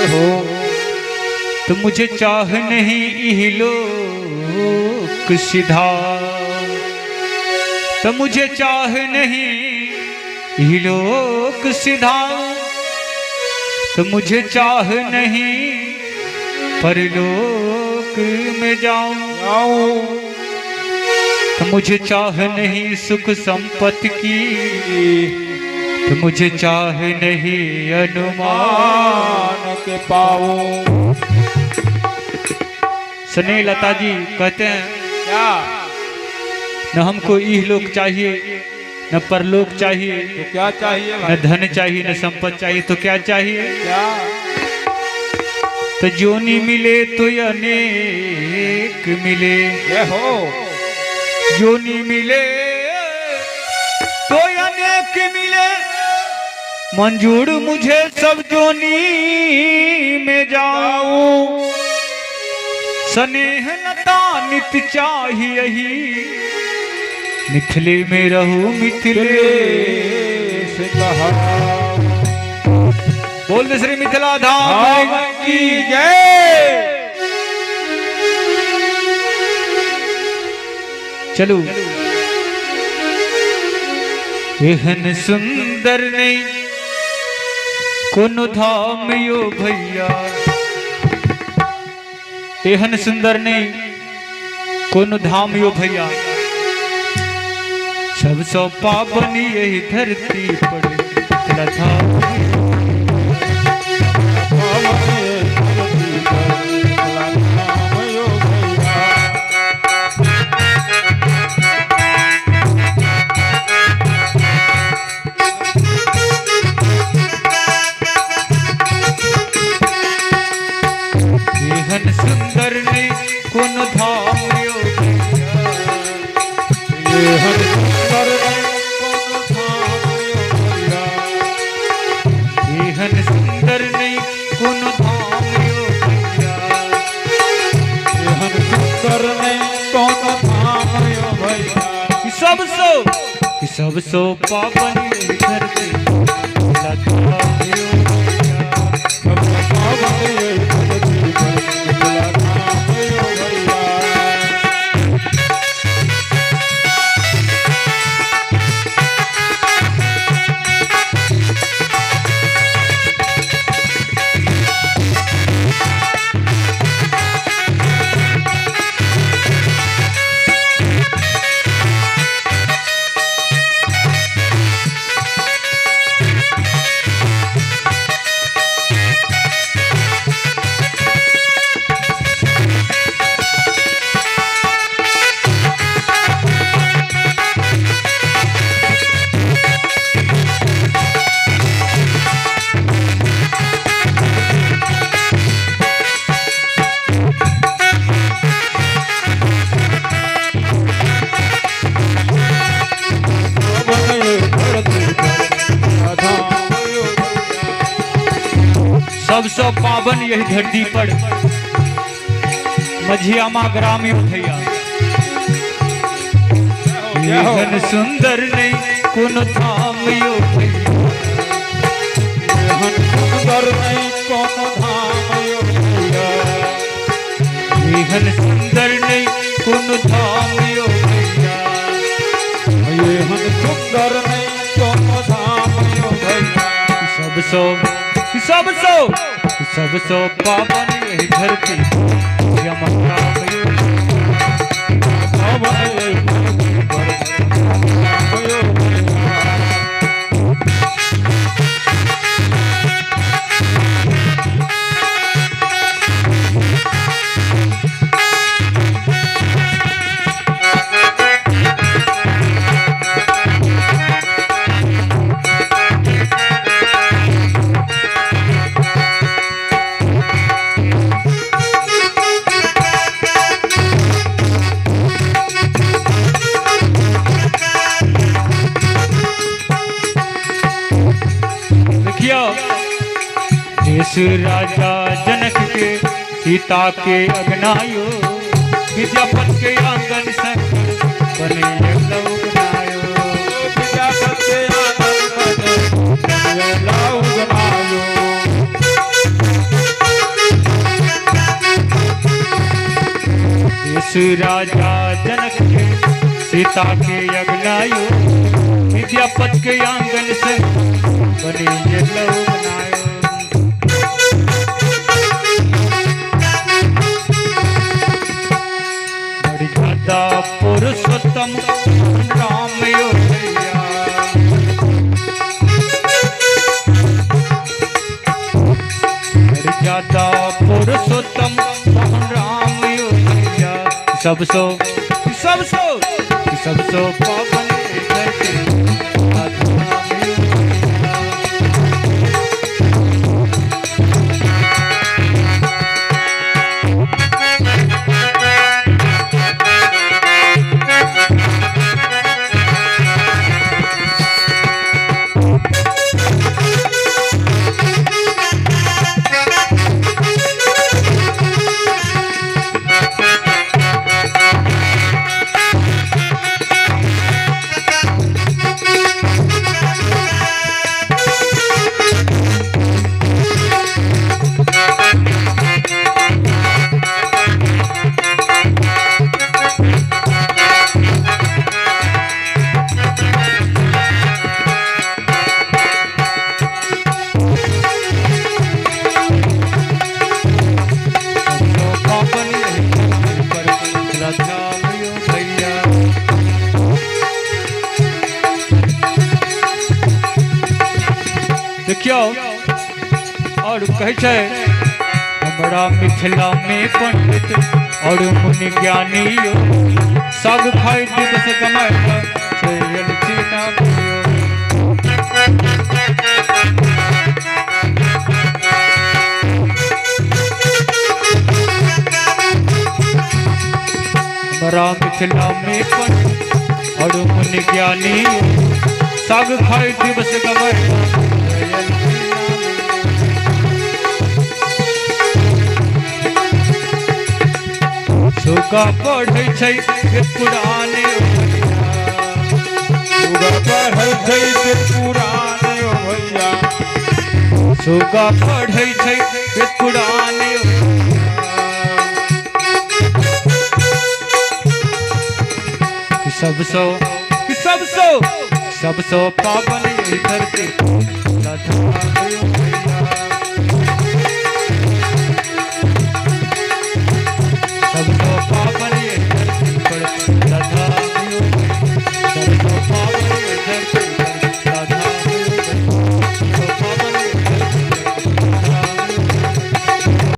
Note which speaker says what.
Speaker 1: हो।
Speaker 2: तो मुझे चाह नहीं इहलोक सिधा, तो मुझे चाह नहीं इहलोक सिधा, तो मुझे चाह नहीं परलोक में जाऊं, तो मुझे चाह नहीं सुख संपत्ति की, तो मुझे चाह नहीं अनुमान
Speaker 1: के पाओ।
Speaker 2: स्नेह लता जी कहते हैं
Speaker 1: क्या
Speaker 2: न हमको इहलोक चाहिए, न परलोक चाहिए,
Speaker 1: तो क्या चाहिए
Speaker 2: न
Speaker 1: भाई?
Speaker 2: धन चाहिए, न संपत्ति चाहिए, तो क्या चाहिए?
Speaker 1: क्या
Speaker 2: तो जोनी मिले तो अनेक मिले,
Speaker 1: ये हो।
Speaker 2: जोनी मिले तो अनेक मिले, मंजूर मुझे सब जोनी में जाऊं, स्नेह लता नित्य चाहिए ही, मिथिले में रहूं मिथिले
Speaker 1: से कहा
Speaker 2: बोल दे श्री मिथिला धाम
Speaker 1: की जय।
Speaker 2: चलो एहन सुंदर नहीं कोनो धाम यो भैया, एहन सुंदर नहीं कोनो धाम यो भैया, सब सौ पावन यही धरती पर लथा। एहन सुंदर नहीं कोनो धाम यो भैया,
Speaker 1: एहन सुंदर कोनो धाम यो भैया,
Speaker 2: एहन सुंदर नहीं कोनो धाम यो भैया,
Speaker 1: एहन सुंदर कोनो धाम यो भैया,
Speaker 2: कि सब सो पावन यही धरती लथा यो भैया।
Speaker 1: सब पावन यही धरती पर मिथिला धाम यो भैया।
Speaker 2: सबसे पावन यही धरती पर मझियामा ग्राम यो भैया, एहन सुंदर नहीं कोनो धाम यो भैया,
Speaker 1: एहन सुंदर कोनो धाम यो भैया,
Speaker 2: एहन सुंदर नहीं कोनो धाम यो भैया,
Speaker 1: एहन सुंदर कोनो धाम यो भैया।
Speaker 2: सब सो पावन यही धरती मझियामा ग्राम यो
Speaker 1: पावन यही धरती पर धाम यो भैया।
Speaker 2: देश राजा जनक के सीता के अगनायो, विद्यापति के आंगन शंकर बने लव बनायो,
Speaker 1: विद्यापति के आंगन बने लव बनायो।
Speaker 2: श्री राजा जनक के सीता के अग्नायो विद्यापत के आंगन से बने ये लव बनायो। मर्यादा पुरुषोत्तम राम योगिया मर्यादा पुरुषोत्तम राम योगिया सबसो पावन धरती देखियो और कहे छे हमरा मिथिला में पंडित और मुनि ज्ञानी यो सब खाई दिवस कमाए चल चीना हमरा मिथिला में पंडित और मुनि ज्ञानी सब खाई दिवस कमाए सुगा पढ़ै छै पुराने
Speaker 1: सुगा पढ़ै छै पुराने भैया
Speaker 2: सुगा पढ़ै छै पुराने सबसो पावन धरती